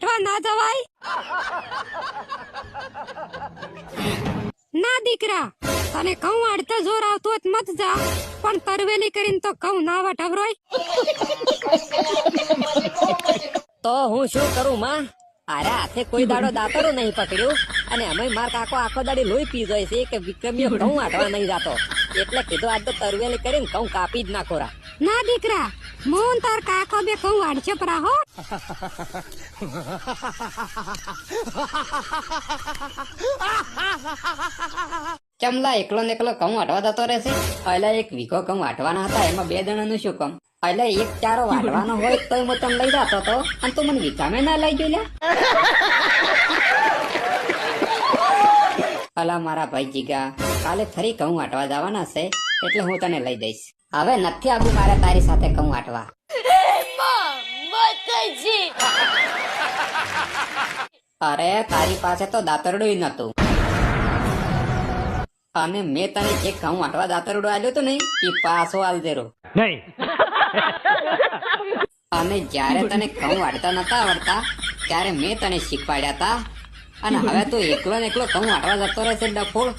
વાટવા ના જવાય? ના દીકરા, તને ઘઉં વાળતા જોર આવતું હોત મત જા, પણ તરવેલી કરીને તો ઘઉં ના વટાવરોય. તો હું શું કરું માં? અરે હાથે કોઈ દાડો દાતરો નહીં પકડ્યું અને અમે માર કાકો આખો દાડી લોહી પી જાય છે કે વિક્રમીઓ ઘઉં વાટવા નહીં જાતો, એટલે કીધું આજ તો તરવેલી કરીને ઘઉં કાપી જ નાખોરા. ના દીકરા, મોહન તાર કાકો બે ઘઉં વાળશે પરા હો. ચમલા એકલો ને એકલો ઘઉં વાટવા જતો રહેશે? પહેલા એક વીઘો ઘઉં વાટવાના હતા, એમાં 2 જણાનું શું કામ? એટલે એક ચારો વાટવાનો હોય તો હું તને લઈ જતો હતો અને તું મને વીઘામાં ના લઈ ગયો. અલા મારા ભાઈ જીગા, કાલે ફરી ઘઉં વાટવા જવાના છે એટલે હું તને લઈ જઈશ. હવે નથી આવું મારે તારી સાથે ઘઉં વાટવા. અરે તારી પાસે તો દાતરડું નતું અને મેં તને જે ઘઉં વાટવા દાતરડું આલ્યું હતું ને એ પાછો આલ દેરો નહીં. અને જયારે તને ઘઉં વાટતા નતા આવડતા ત્યારે મેં તને શીખવાડ્યા હતા અને હવે તું એકલો ને એકલો ઘઉં વાટવા જતો રહેશે ડફોળ.